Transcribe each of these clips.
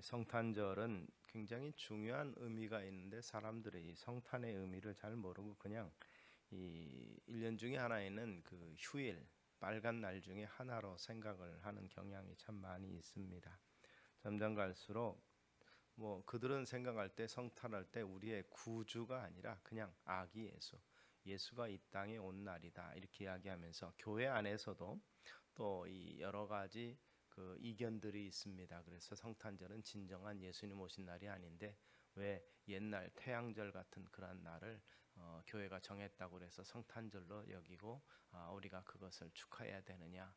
성탄절은 굉장히 중요한 의미가 있는데 사람들이 성탄의 의미를 잘 모르고 그냥 이 1년 중에 하나 있는 그 휴일, 빨간 날 중에 하나로 생각을 하는 경향이 참 많이 있습니다. 점점 갈수록 그들은 생각할 때 성탄할 때 우리의 구주가 아니라 그냥 아기 예수, 예수가 이 땅에 온 날이다 이렇게 이야기하면서 교회 안에서도 또 이 여러 가지 그 이견들이 있습니다. 그래서 성탄절은 진정한 예수님 오신 날이 아닌데 왜 옛날 태양절 같은 그러한 날을 교회가 정했다고 그래서 성탄절로 여기고 우리가 그것을 축하해야 되느냐?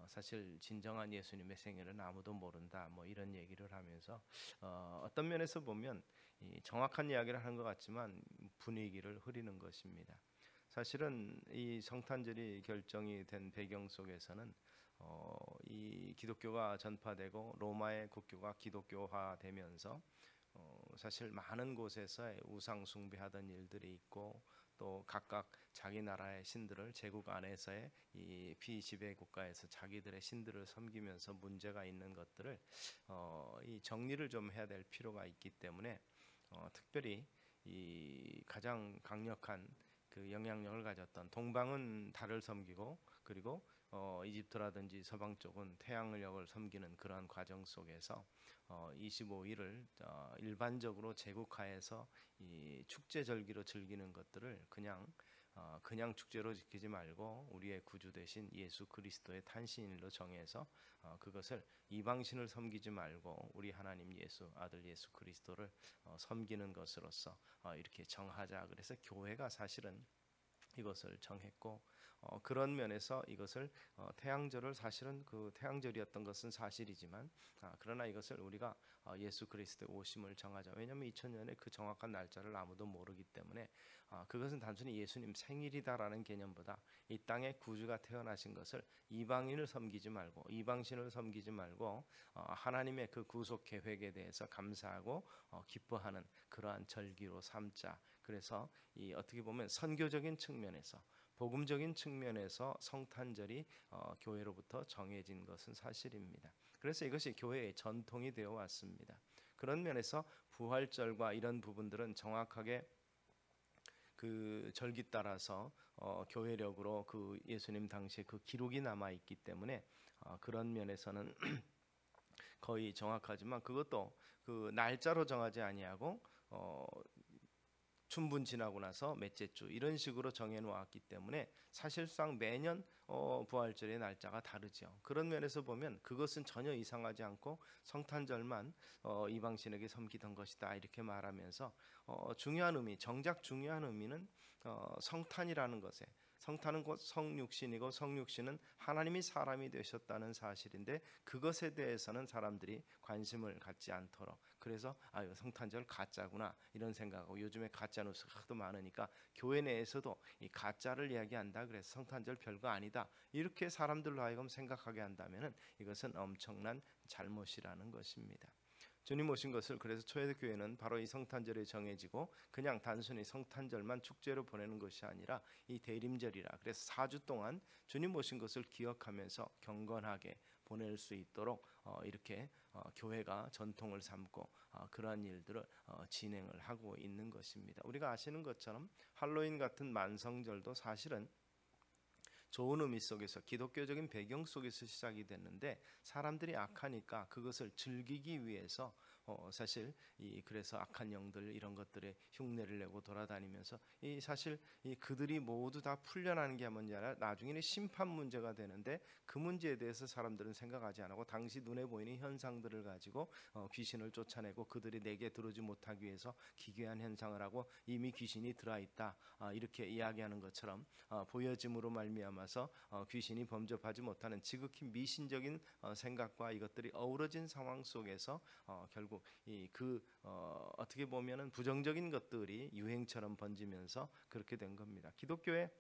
사실 진정한 예수님의 생일은 아무도 모른다. 이런 얘기를 하면서 어떤 면에서 보면 이 정확한 이야기를 하는 것 같지만 분위기를 흐리는 것입니다. 사실은 이 성탄절이 결정이 된 배경 속에서는 이 기독교가 전파되고 로마의 국교가 기독교화되면서 사실 많은 곳에서 우상 숭배하던 일들이 있고 또 각각 자기 나라의 신들을 제국 안에서의 이 비지배 국가에서 자기들의 신들을 섬기면서 문제가 있는 것들을 이 정리를 좀 해야 될 필요가 있기 때문에 특별히 이 가장 강력한 그 영향력을 가졌던 동방은 달을 섬기고 그리고 이집트라든지 서방 쪽은 태양력을 섬기는 그러한 과정 속에서 25일을 일반적으로 제국하에서 이 축제 절기로 즐기는 것들을 그냥 축제로 지키지 말고 우리의 구주 되신 예수 그리스도의 탄신일로 정해서 그것을 이방신을 섬기지 말고 우리 하나님 예수 아들 예수 그리스도를 섬기는 것으로서 이렇게 정하자. 그래서 교회가 사실은 이것을 정했고 그런 면에서 이것을 태양절을 사실은 그 태양절이었던 것은 사실이지만 그러나 이것을 우리가 예수 그리스도의 오심을 정하자. 왜냐하면 2000년에 그 정확한 날짜를 아무도 모르기 때문에 그것은 단순히 예수님 생일이다라는 개념보다 이 땅에 구주가 태어나신 것을 이방인을 섬기지 말고 이방신을 섬기지 말고 하나님의 그 구속 계획에 대해서 감사하고 기뻐하는 그러한 절기로 삼자. 그래서 이 어떻게 보면 선교적인 측면에서 복음적인 측면에서 성탄절이 교회로부터 정해진 것은 사실입니다. 그래서 이것이 교회의 전통이 되어 왔습니다. 그런 면에서 부활절과 이런 부분들은 정확하게 그 절기 따라서 교회력으로 그 예수님 당시에 그 기록이 남아 있기 때문에 그런 면에서는 거의 정확하지만 그것도 그 날짜로 정하지 아니하고 춘분 지나고 나서 몇째 주 이런 식으로 정해 놓았기 때문에 사실상 매년 부활절의 날짜가 다르죠. 그런 면에서 보면 그것은 전혀 이상하지 않고 성탄절만 이방신에게 섬기던 것이다 이렇게 말하면서 중요한 의미, 정작 중요한 의미는 성탄이라는 것에 성탄은 곧 성육신이고 성육신은 하나님이 사람이 되셨다는 사실인데 그것에 대해서는 사람들이 관심을 갖지 않도록 그래서 성탄절 가짜구나 이런 생각하고 요즘에 가짜 뉴스가 하도 많으니까 교회 내에서도 이 가짜를 이야기한다 그래서 성탄절 별거 아니다 이렇게 사람들로 하여금 생각하게 한다면 이것은 엄청난 잘못이라는 것입니다. 주님 오신 것을 그래서 초대교회는 바로 이 성탄절에 정해지고 그냥 단순히 성탄절만 축제로 보내는 것이 아니라 이 대림절이라 그래서 4주 동안 주님 오신 것을 기억하면서 경건하게 보낼 수 있도록 이렇게 교회가 전통을 삼고 그러한 일들을 진행을 하고 있는 것입니다. 우리가 아시는 것처럼 할로윈 같은 만성절도 사실은 좋은 의미 속에서 기독교적인 배경 속에서 시작이 됐는데 사람들이 악하니까 그것을 즐기기 위해서 사실 그래서 악한 영들 이런 것들의 흉내를 내고 돌아다니면서 사실 그들이 모두 다 풀려나는 게 뭔지 알아? 나중에는 심판 문제가 되는데 그 문제에 대해서 사람들은 생각하지 않고 당시 눈에 보이는 현상들을 가지고 귀신을 쫓아내고 그들이 내게 들어오지 못하기 위해서 기괴한 현상을 하고 이미 귀신이 들어있다 이렇게 이야기하는 것처럼 보여짐으로 말미암아 귀신이 범접하지 못하는 지극히 미신적인 생각과 이것들이 어우러진 상황 속에서 결국 어떻게 보면은 부정적인 것들이 유행처럼 번지면서 그렇게 된 겁니다. 기독교의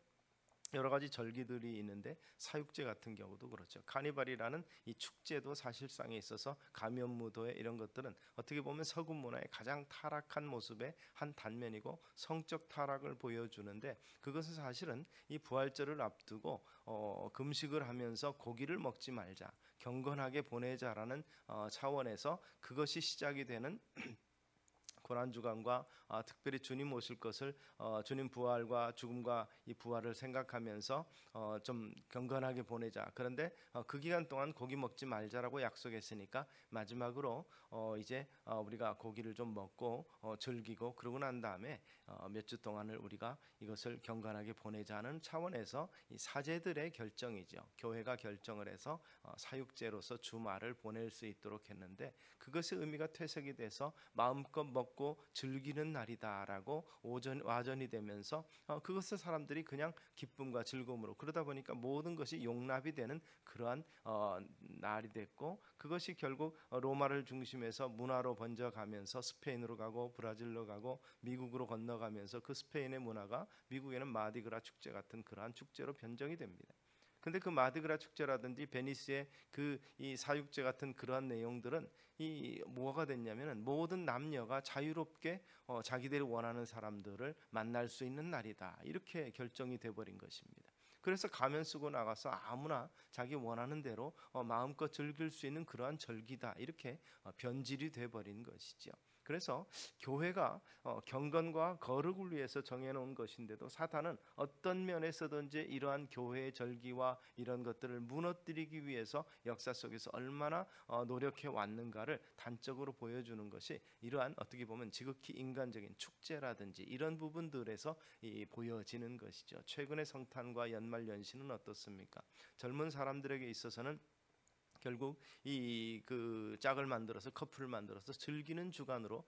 여러 가지 절기들이 있는데 사육제 같은 경우도 그렇죠. 카니발이라는 이 축제도 사실상에 있어서 가면무도회 이런 것들은 어떻게 보면 서구 문화의 가장 타락한 모습의 한 단면이고 성적 타락을 보여주는데, 그것은 사실은 이 부활절을 앞두고 금식을 하면서 고기를 먹지 말자, 경건하게 보내자라는 차원에서 그것이 시작이 되는 고난주간과 특별히 주님 오실 것을 주님 부활과 죽음과 이 부활을 생각하면서 좀 경건하게 보내자. 그런데 그 기간 동안 고기 먹지 말자라고 약속했으니까 마지막으로 이제 우리가 고기를 좀 먹고 즐기고 그러고 난 다음에 몇 주 동안을 우리가 이것을 경건하게 보내자는 차원에서 이 사제들의 결정이죠. 교회가 결정을 해서 사육제로서 주말을 보낼 수 있도록 했는데, 그것의 의미가 퇴색이 돼서 마음껏 먹고 즐기는 날이다라고 와전이 되면서 그것을 사람들이 그냥 기쁨과 즐거움으로, 그러다 보니까 모든 것이 용납이 되는 그러한 날이 됐고, 그것이 결국 로마를 중심해서 문화로 번져가면서 스페인으로 가고 브라질로 가고 미국으로 건너가면서 그 스페인의 문화가 미국에는 마디그라 축제 같은 그러한 축제로 변정이 됩니다. 근데 그 마디그라 축제라든지 베니스의 그 이 사육제 같은 그러한 내용들은 이 뭐가 됐냐면은 모든 남녀가 자유롭게 자기들이 원하는 사람들을 만날 수 있는 날이다, 이렇게 결정이 돼 버린 것입니다. 그래서 가면 쓰고 나가서 아무나 자기 원하는 대로 마음껏 즐길 수 있는 그러한 절기다, 이렇게 변질이 돼 버린 것이죠. 그래서 교회가 경건과 거룩을 위해서 정해놓은 것인데도 사탄은 어떤 면에서든지 이러한 교회의 절기와 이런 것들을 무너뜨리기 위해서 역사 속에서 얼마나 노력해 왔는가를 단적으로 보여주는 것이 이러한 어떻게 보면 지극히 인간적인 축제라든지 이런 부분들에서 보여지는 것이죠. 최근의 성탄과 연말연시는 어떻습니까? 젊은 사람들에게 있어서는 결국 이 그 짝을 만들어서 커플을 만들어서 즐기는 주간으로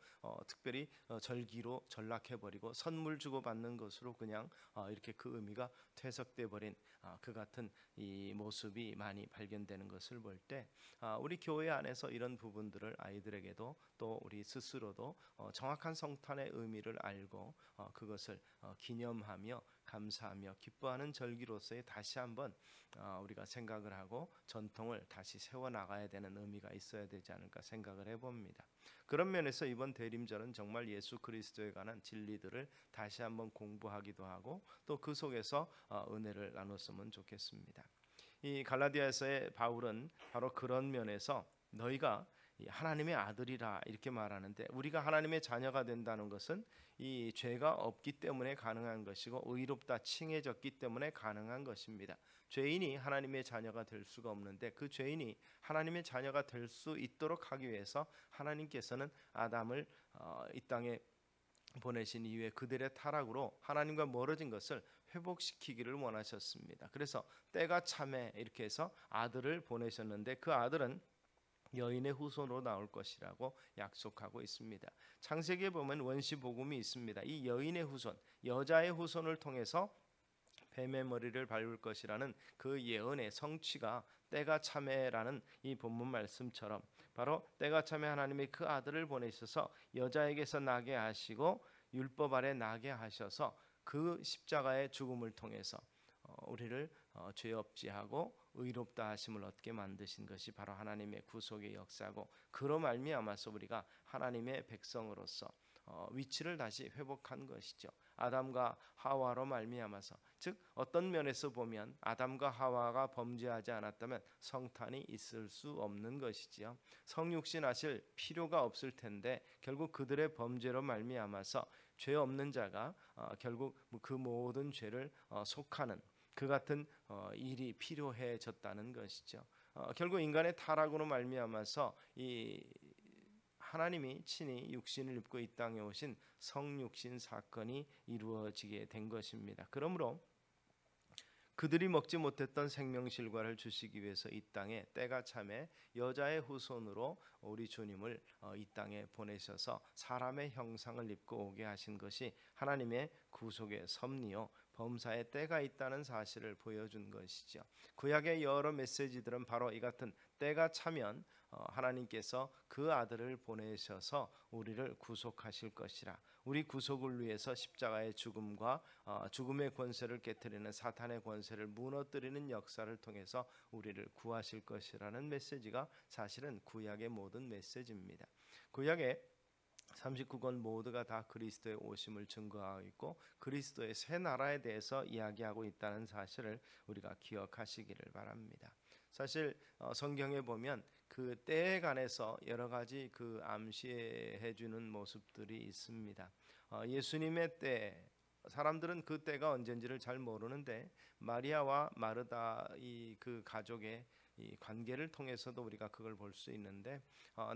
특별히 절기로 전락해 버리고 선물 주고 받는 것으로 그냥 이렇게 그 의미가 퇴색돼 버린 그 같은 이 모습이 많이 발견되는 것을 볼 때 우리 교회 안에서 이런 부분들을 아이들에게도 또 우리 스스로도 정확한 성탄의 의미를 알고 그것을 기념하며 감사하며 기뻐하는 절기로서의 다시 한번 우리가 생각을 하고 전통을 다시 세워나가야 되는 의미가 있어야 되지 않을까 생각을 해봅니다. 그런 면에서 이번 대림절은 정말 예수 그리스도에 관한 진리들을 다시 한번 공부하기도 하고 또 그 속에서 은혜를 나눴으면 좋겠습니다. 이 갈라디아서의 바울은 바로 그런 면에서 너희가 하나님의 아들이라 이렇게 말하는데, 우리가 하나님의 자녀가 된다는 것은 이 죄가 없기 때문에 가능한 것이고 의롭다 칭해졌기 때문에 가능한 것입니다. 죄인이 하나님의 자녀가 될 수가 없는데, 그 죄인이 하나님의 자녀가 될 수 있도록 하기 위해서 하나님께서는 아담을 이 땅에 보내신 이후에 그들의 타락으로 하나님과 멀어진 것을 회복시키기를 원하셨습니다. 그래서 때가 참에 이렇게 해서 아들을 보내셨는데, 그 아들은 여인의 후손으로 나올 것이라고 약속하고 있습니다. 창세기에 보면 원시 복음이 있습니다. 이 여인의 후손, 여자의 후손을 통해서 뱀의 머리를 밟을 것이라는 그 예언의 성취가 때가 참에라는 이 본문 말씀처럼 바로 때가 참에 하나님이 그 아들을 보내셔서 여자에게서 나게 하시고 율법 아래 나게 하셔서 그 십자가의 죽음을 통해서 우리를 죄 없지 하고 의롭다 하심을 얻게 만드신 것이 바로 하나님의 구속의 역사고, 그로 말미암아서 우리가 하나님의 백성으로서 위치를 다시 회복한 것이죠. 아담과 하와로 말미암아서, 즉 어떤 면에서 보면 아담과 하와가 범죄하지 않았다면 성탄이 있을 수 없는 것이지요. 성육신 하실 필요가 없을 텐데 결국 그들의 범죄로 말미암아서 죄 없는 자가 결국 그 모든 죄를 속하는 그 같은 일이 필요해졌다는 것이죠. 결국 인간의 타락으로 말미암아서 이 하나님이 친히 육신을 입고 이 땅에 오신 성육신 사건이 이루어지게 된 것입니다. 그러므로 그들이 먹지 못했던 생명실과를 주시기 위해서 이 땅에 때가 참에 여자의 후손으로 우리 주님을 이 땅에 보내셔서 사람의 형상을 입고 오게 하신 것이 하나님의 구속의 섭리요 범사의 때가 있다는 사실을 보여준 것이죠. 구약의 여러 메시지들은 바로 이 같은 때가 차면 하나님께서 그 아들을 보내셔서 우리를 구속하실 것이라. 우리 구속을 위해서 십자가의 죽음과 죽음의 권세를 깨뜨리는 사탄의 권세를 무너뜨리는 역사를 통해서 우리를 구하실 것이라는 메시지가 사실은 구약의 모든 메시지입니다. 구약의 39권 모두가 다 그리스도의 오심을 증거하고 있고 그리스도의 새 나라에 대해서 이야기하고 있다는 사실을 우리가 기억하시기를 바랍니다. 사실 성경에 보면 그 때에 관해서 여러 가지 그 암시해 주는 모습들이 있습니다. 예수님의 때, 사람들은 그 때가 언젠지를 잘 모르는데 마리아와 마르다 이 그 가족의 이 관계를 통해서도 우리가 그걸 볼 수 있는데,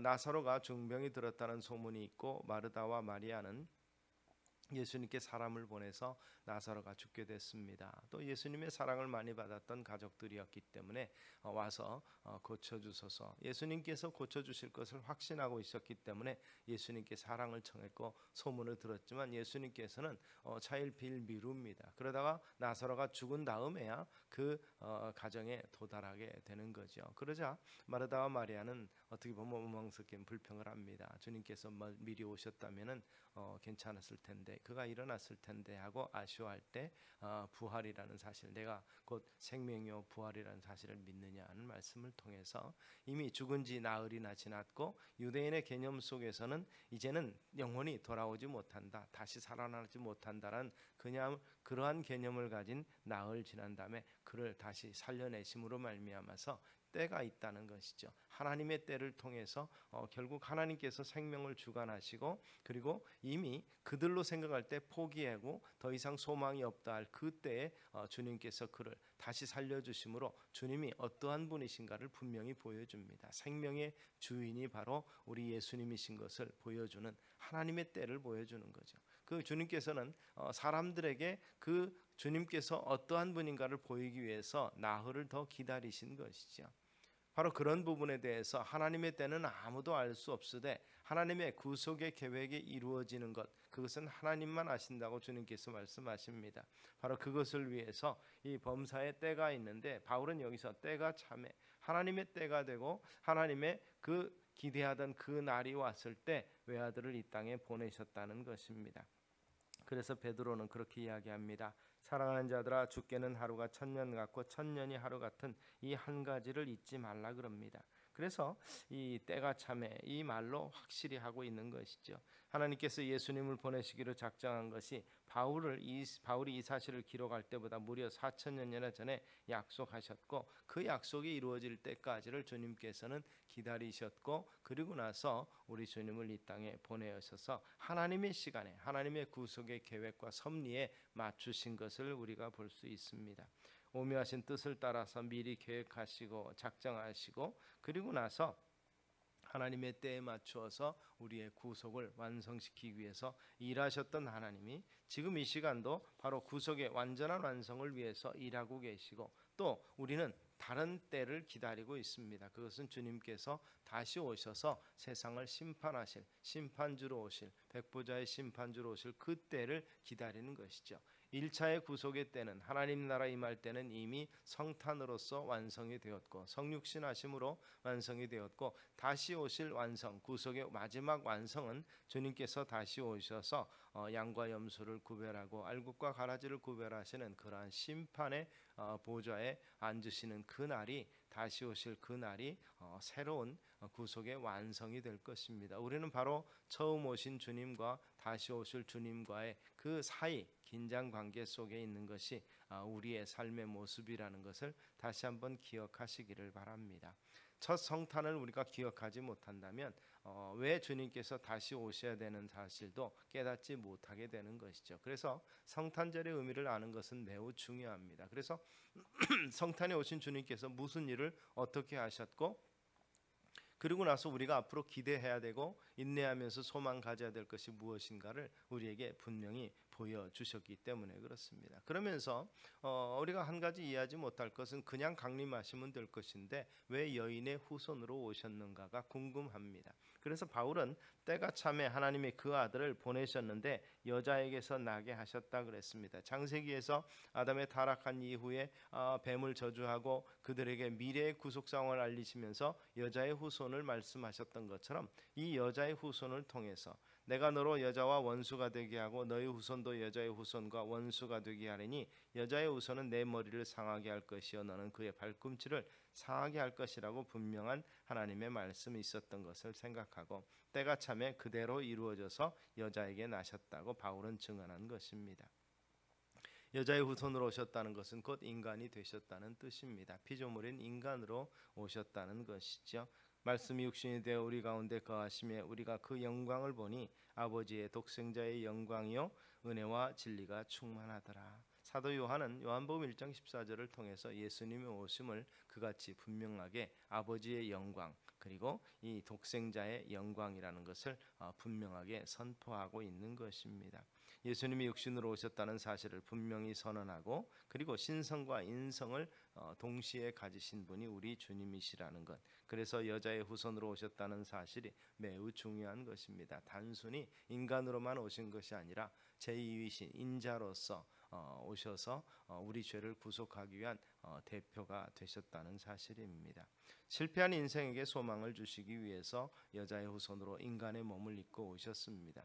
나사로가 중병이 들었다는 소문이 있고 마르다와 마리아는 예수님께 사람을 보내서 나사로가 죽게 됐습니다. 또 예수님의 사랑을 많이 받았던 가족들이었기 때문에 와서 고쳐주소서, 예수님께서 고쳐주실 것을 확신하고 있었기 때문에 예수님께 사랑을 청했고 소문을 들었지만 예수님께서는 차일피일 미룹니다. 그러다가 나사로가 죽은 다음에야 그 가정에 도달하게 되는 거죠. 그러자 마르다와 마리아는 어떻게 보면 원망스럽게 불평을 합니다. 주님께서 미리 오셨다면은 괜찮았을 텐데, 그가 일어났을 텐데 하고 아쉬워할 때 부활이라는 사실, 내가 곧 생명이요 부활이라는 사실을 믿느냐는 말씀을 통해서 이미 죽은 지 나흘이나 지났고 유대인의 개념 속에서는 이제는 영혼이 돌아오지 못한다, 다시 살아나지 못한다라는 그냥 그러한 개념을 가진 나흘 지난 다음에 그를 다시 살려내심으로 말미암아서 때가 있다는 것이죠. 하나님의 때를 통해서 결국 하나님께서 생명을 주관하시고, 그리고 이미 그들로 생각할 때 포기하고 더 이상 소망이 없다 할 그 때에 주님께서 그를 다시 살려주심으로 주님이 어떠한 분이신가를 분명히 보여줍니다. 생명의 주인이 바로 우리 예수님이신 것을 보여주는 하나님의 때를 보여주는 거죠. 그 주님께서는 사람들에게 그 주님께서 어떠한 분인가를 보이기 위해서 나흘을 더 기다리신 것이죠. 바로 그런 부분에 대해서 하나님의 때는 아무도 알 수 없으되 하나님의 구속의 계획이 이루어지는 것, 그것은 하나님만 아신다고 주님께서 말씀하십니다. 바로 그것을 위해서 이 범사의 때가 있는데, 바울은 여기서 때가 참에 하나님의 때가 되고 하나님의 그 기대하던 그 날이 왔을 때 외아들을 이 땅에 보내셨다는 것입니다. 그래서 베드로는 그렇게 이야기합니다. 사랑하는 자들아, 주께는 하루가 1000년 같고 1000년이 하루 같은 이 한 가지를 잊지 말라 그럽니다. 그래서 이 때가 참에 이 말로 확실히 하고 있는 것이죠. 하나님께서 예수님을 보내시기로 작정한 것이 바울이 이 사실을 기록할 때보다 무려 4000년이나 전에 약속하셨고, 그 약속이 이루어질 때까지를 주님께서는 기다리셨고, 그리고 나서 우리 주님을 이 땅에 보내셔서 하나님의 시간에 하나님의 구속의 계획과 섭리에 맞추신 것을 우리가 볼 수 있습니다. 오묘하신 뜻을 따라서 미리 계획하시고 작정하시고, 그리고 나서 하나님의 때에 맞추어서 우리의 구속을 완성시키기 위해서 일하셨던 하나님이 지금 이 시간도 바로 구속의 완전한 완성을 위해서 일하고 계시고, 또 우리는 다른 때를 기다리고 있습니다. 그것은 주님께서 다시 오셔서 세상을 심판하실, 심판주로 오실, 백보자의 심판주로 오실 그 때를 기다리는 것이죠. 1차의 구속의 때는, 하나님 나라 임할 때는 이미 성탄으로서 완성이 되었고 성육신하심으로 완성이 되었고, 다시 오실 완성, 구속의 마지막 완성은 주님께서 다시 오셔서 양과 염소를 구별하고 알곡과 가라지를 구별하시는 그러한 심판의 보좌에 앉으시는 그 날이, 다시 오실 그 날이 새로운 구속의 완성이 될 것입니다. 우리는 바로 처음 오신 주님과 다시 오실 주님과의 그 사이 긴장 관계 속에 있는 것이 우리의 삶의 모습이라는 것을 다시 한번 기억하시기를 바랍니다. 첫 성탄을 우리가 기억하지 못한다면 왜 주님께서 다시 오셔야 되는 사실도 깨닫지 못하게 되는 것이죠. 그래서 성탄절의 의미를 아는 것은 매우 중요합니다. 그래서 성탄에 오신 주님께서 무슨 일을 어떻게 하셨고, 그리고 나서 우리가 앞으로 기대해야 되고 인내하면서 소망 가져야 될 것이 무엇인가를 우리에게 분명히 보여주셨기 때문에 그렇습니다. 그러면서 우리가 한 가지 이해하지 못할 것은 그냥 강림하시면 될 것인데 왜 여인의 후손으로 오셨는가가 궁금합니다. 그래서 바울은 때가 참에 하나님이 그 아들을 보내셨는데 여자에게서 나게 하셨다 그랬습니다. 창세기에서 아담의 타락한 이후에 뱀을 저주하고 그들에게 미래의 구속상을 알리시면서 여자의 후손을 말씀하셨던 것처럼 이 여자의 후손을 통해서 내가 너로 여자와 원수가 되게 하고 너의 후손도 여자의 후손과 원수가 되게 하리니 여자의 후손은 내 머리를 상하게 할 것이요 너는 그의 발꿈치를 상하게 할 것이라고 분명한 하나님의 말씀이 있었던 것을 생각하고 때가 참에 그대로 이루어져서 여자에게 나셨다고 바울은 증언한 것입니다. 여자의 후손으로 오셨다는 것은 곧 인간이 되셨다는 뜻입니다. 피조물인 인간으로 오셨다는 것이죠. 말씀이 육신이 되어 우리 가운데 거하시며 우리가 그 영광을 보니 아버지의 독생자의 영광이요 은혜와 진리가 충만하더라. 사도 요한은 요한복음 1장 14절을 통해서 예수님의 오심을 그같이 분명하게 아버지의 영광 그리고 이 독생자의 영광이라는 것을 분명하게 선포하고 있는 것입니다. 예수님이 육신으로 오셨다는 사실을 분명히 선언하고 그리고 신성과 인성을 동시에 가지신 분이 우리 주님이시라는 것. 그래서 여자의 후손으로 오셨다는 사실이 매우 중요한 것입니다. 단순히 인간으로만 오신 것이 아니라 제2위신 인자로서 오셔서 우리 죄를 구속하기 위한 대표가 되셨다는 사실입니다. 실패한 인생에게 소망을 주시기 위해서 여자의 후손으로 인간의 몸을 입고 오셨습니다.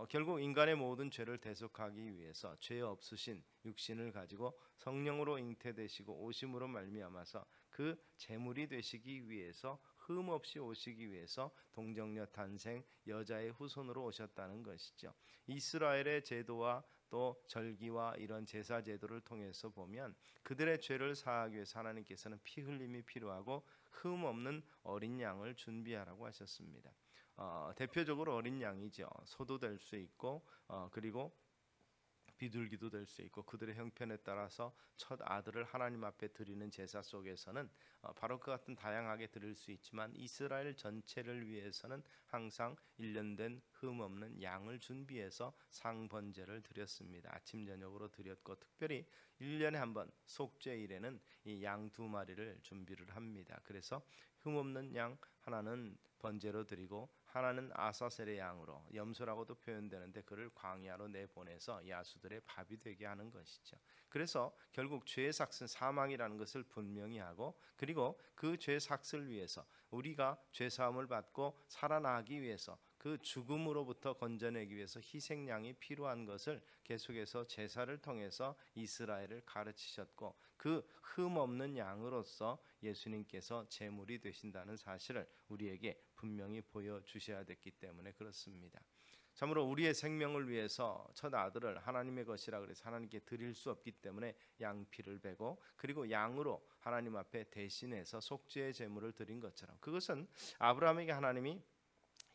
결국 인간의 모든 죄를 대속하기 위해서 죄 없으신 육신을 가지고 성령으로 잉태되시고 오심으로 말미암아서 그 제물이 되시기 위해서 흠 없이 오시기 위해서 동정녀 탄생 여자의 후손으로 오셨다는 것이죠. 이스라엘의 제도와 또 절기와 이런 제사 제도를 통해서 보면 그들의 죄를 사하기 위해서 하나님께서는 피 흘림이 필요하고 흠 없는 어린 양을 준비하라고 하셨습니다. 대표적으로 어린 양이죠. 소도 될 수 있고 그리고 비둘기도 될 수 있고 그들의 형편에 따라서 첫 아들을 하나님 앞에 드리는 제사 속에서는 바로 그 같은 다양하게 드릴 수 있지만 이스라엘 전체를 위해서는 항상 1년 된 흠 없는 양을 준비해서 상번제를 드렸습니다. 아침 저녁으로 드렸고 특별히 1년에 한 번 속죄일에는 이 양 2마리를 준비를 합니다. 그래서 흠 없는 양 하나는 번제로 드리고 하나는 아사셀의 양으로 염소라고도 표현되는데 그를 광야로 내보내서 야수들의 밥이 되게 하는 것이죠. 그래서 결국 죄의 삭은 사망이라는 것을 분명히 하고 그리고 그 죄의 삭을 위해서 우리가 죄 사함을 받고 살아나기 위해서 그 죽음으로부터 건져내기 위해서 희생양이 필요한 것을 계속해서 제사를 통해서 이스라엘을 가르치셨고 그 흠 없는 양으로서 예수님께서 제물이 되신다는 사실을 우리에게 분명히 보여주셔야 됐기 때문에 그렇습니다. 참으로 우리의 생명을 위해서 첫 아들을 하나님의 것이라 그래서 하나님께 드릴 수 없기 때문에 양피를 베고 그리고 양으로 하나님 앞에 대신해서 속죄의 제물을 드린 것처럼 그것은 아브라함에게 하나님이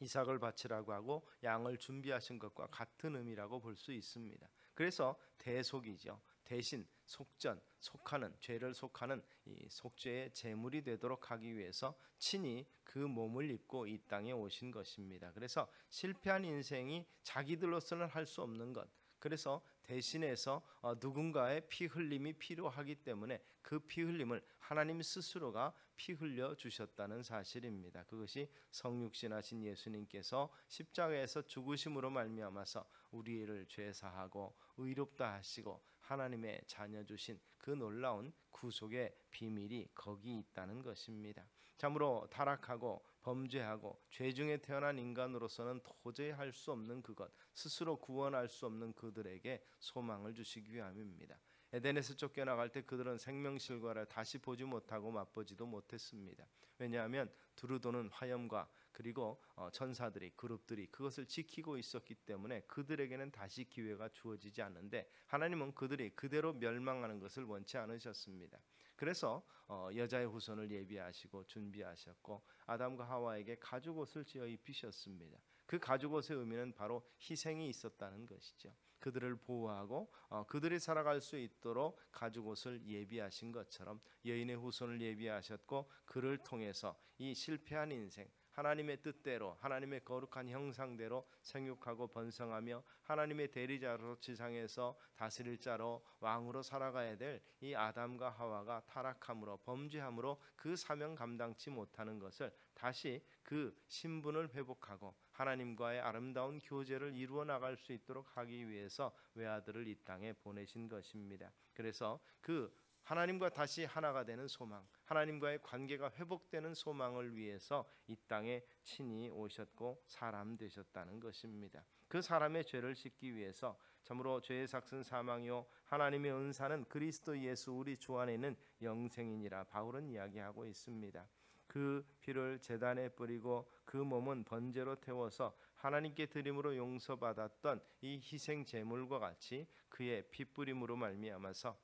이삭을 바치라고 하고 양을 준비하신 것과 같은 의미라고 볼 수 있습니다. 그래서 대속이죠. 대신 속전, 속하는 죄를 속하는 이 속죄의 제물이 되도록 하기 위해서 친히 그 몸을 입고 이 땅에 오신 것입니다. 그래서 실패한 인생이 자기들로서는 할 수 없는 것 그래서 대신해서 누군가의 피 흘림이 필요하기 때문에 그 피 흘림을 하나님 스스로가 피 흘려 주셨다는 사실입니다. 그것이 성육신하신 예수님께서 십자가에서 죽으심으로 말미암아서 우리를 죄사하고 의롭다 하시고 하나님의 자녀 주신 그 놀라운 구속의 비밀이 거기 있다는 것입니다. 참으로 타락하고 범죄하고 죄 중에 태어난 인간으로서는 도저히 할 수 없는 그것, 스스로 구원할 수 없는 그들에게 소망을 주시기 위함입니다. 에덴에서 쫓겨나갈 때 그들은 생명실과를 다시 보지 못하고 맛보지도 못했습니다. 왜냐하면 두루 도는 화염과 그리고 천사들이 그룹들이 그것을 지키고 있었기 때문에 그들에게는 다시 기회가 주어지지 않는데 하나님은 그들이 그대로 멸망하는 것을 원치 않으셨습니다. 그래서 여자의 후손을 예비하시고 준비하셨고 아담과 하와에게 가죽옷을 지어 입히셨습니다. 그 가죽옷의 의미는 바로 희생이 있었다는 것이죠. 그들을 보호하고 그들이 살아갈 수 있도록 가죽옷을 예비하신 것처럼 여인의 후손을 예비하셨고 그를 통해서 이 실패한 인생 하나님의 뜻대로 하나님의 거룩한 형상대로 생육하고 번성하며 하나님의 대리자로 지상에서 다스릴 자로 왕으로 살아가야 될 이 아담과 하와가 타락함으로 범죄함으로 그 사명 감당치 못하는 것을 다시 그 신분을 회복하고 하나님과의 아름다운 교제를 이루어 나갈 수 있도록 하기 위해서 외아들을 이 땅에 보내신 것입니다. 그래서 그 하나님과 다시 하나가 되는 소망, 하나님과의 관계가 회복되는 소망을 위해서 이 땅에 친히 오셨고 사람 되셨다는 것입니다. 그 사람의 죄를 씻기 위해서 참으로 죄의 삭은 사망이요 하나님의 은사는 그리스도 예수 우리 주 안에 있는 영생이니라 바울은 이야기하고 있습니다. 그 피를 제단에 뿌리고 그 몸은 번제로 태워서 하나님께 드림으로 용서받았던 이 희생 제물과 같이 그의 피 뿌림으로 말미암아서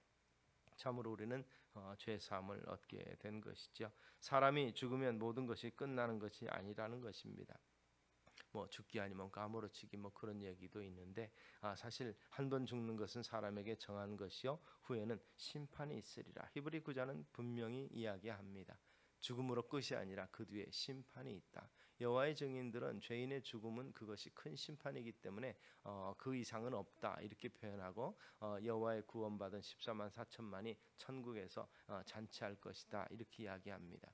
참으로 우리는 죄 사함을 얻게 된 것이죠. 사람이 죽으면 모든 것이 끝나는 것이 아니라는 것입니다. 뭐 죽기 아니면 까무러치기 뭐 그런 얘기도 있는데 사실 한 번 죽는 것은 사람에게 정한 것이요 후에는 심판이 있으리라. 히브리 구자는 분명히 이야기합니다. 죽음으로 끝이 아니라 그 뒤에 심판이 있다. 여호와의 증인들은 죄인의 죽음은 그것이 큰 심판이기 때문에 그 이상은 없다 이렇게 표현하고 여호와의 구원받은 14만 4천만이 천국에서 잔치할 것이다 이렇게 이야기합니다.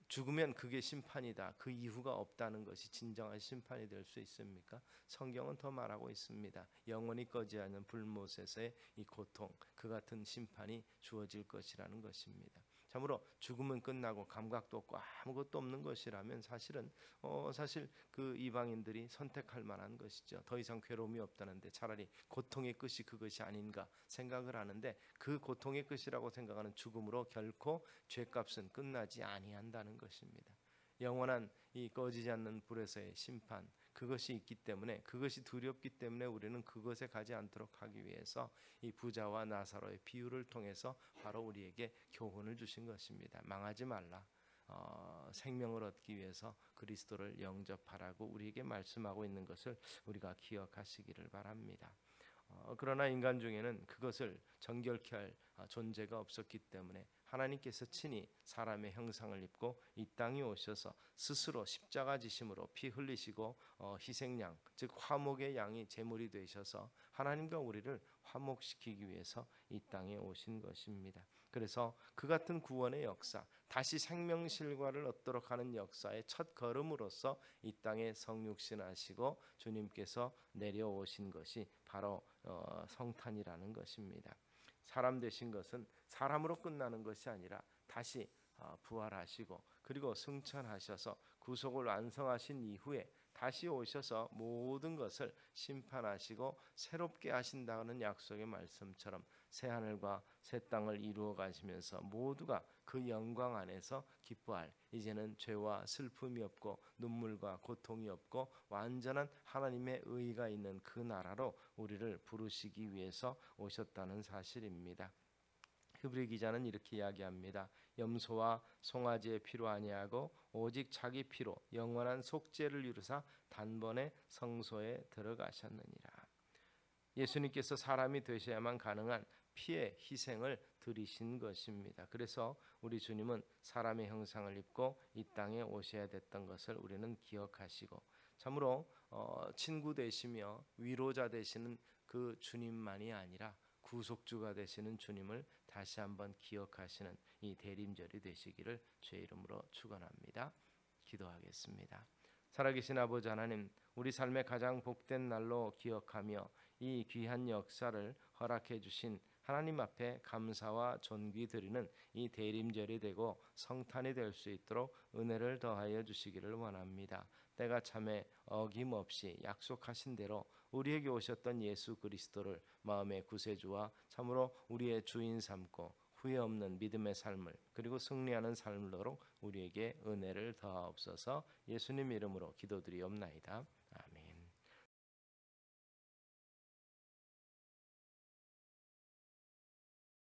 죽으면 그게 심판이다. 그 이후가 없다는 것이 진정한 심판이 될 수 있습니까? 성경은 더 말하고 있습니다. 영원히 꺼지지 않는 불못에서의 이 고통, 그 같은 심판이 주어질 것이라는 것입니다. 참으로 죽음은 끝나고 감각도 없고 아무것도 없는 것이라면 사실 그 이방인들이 선택할 만한 것이죠. 더 이상 괴로움이 없다는데 차라리 고통의 끝이 그것이 아닌가 생각을 하는데 그 고통의 끝이라고 생각하는 죽음으로 결코 죄값은 끝나지 아니한다는 것입니다. 영원한 이 꺼지지 않는 불에서의 심판 그것이 있기 때문에 그것이 두렵기 때문에 우리는 그것에 가지 않도록 하기 위해서 이 부자와 나사로의 비유를 통해서 바로 우리에게 교훈을 주신 것입니다. 망하지 말라. 생명을 얻기 위해서 그리스도를 영접하라고 우리에게 말씀하고 있는 것을 우리가 기억하시기를 바랍니다. 그러나 인간 중에는 그것을 정결케 할 존재가 없었기 때문에 하나님께서 친히 사람의 형상을 입고 이 땅에 오셔서 스스로 십자가 지심으로 피 흘리시고 희생양 즉 화목의 양이 제물이 되셔서 하나님과 우리를 화목시키기 위해서 이 땅에 오신 것입니다. 그래서 그 같은 구원의 역사 다시 생명실과를 얻도록 하는 역사의 첫 걸음으로서 이 땅에 성육신하시고 주님께서 내려오신 것이 바로 성탄이라는 것입니다. 사람 되신 것은 사람으로 끝나는 것이 아니라 다시 부활하시고 그리고 승천하셔서 구속을 완성하신 이후에 다시 오셔서 모든 것을 심판하시고 새롭게 하신다는 약속의 말씀처럼 새 하늘과 새 땅을 이루어 가시면서 모두가 그 영광 안에서 기뻐할 이제는 죄와 슬픔이 없고 눈물과 고통이 없고 완전한 하나님의 의가 있는 그 나라로 우리를 부르시기 위해서 오셨다는 사실입니다. 히브리 기자는 이렇게 이야기합니다. 염소와 송아지의 피로 아니하고 오직 자기 피로 영원한 속죄를 이루사 단번에 성소에 들어가셨느니라. 예수님께서 사람이 되셔야만 가능한 피의 희생을 드리신 것입니다. 그래서 우리 주님은 사람의 형상을 입고 이 땅에 오셔야 됐던 것을 우리는 기억하시고 참으로 친구 되시며 위로자 되시는 그 주님만이 아니라 구속주가 되시는 주님을 다시 한번 기억하시는 이 대림절이 되시기를 주의 이름으로 축원합니다. 기도하겠습니다. 살아계신 아버지 하나님, 우리 삶의 가장 복된 날로 기억하며 이 귀한 역사를 허락해 주신 하나님 앞에 감사와 존귀 드리는 이 대림절이 되고 성탄이 될 수 있도록 은혜를 더하여 주시기를 원합니다. 때가 참에 어김없이 약속하신 대로 우리에게 오셨던 예수 그리스도를 마음의 구세주와 참으로 우리의 주인 삼고 후회 없는 믿음의 삶을 그리고 승리하는 삶으로 우리에게 은혜를 더하옵소서. 예수님 이름으로 기도드리옵나이다.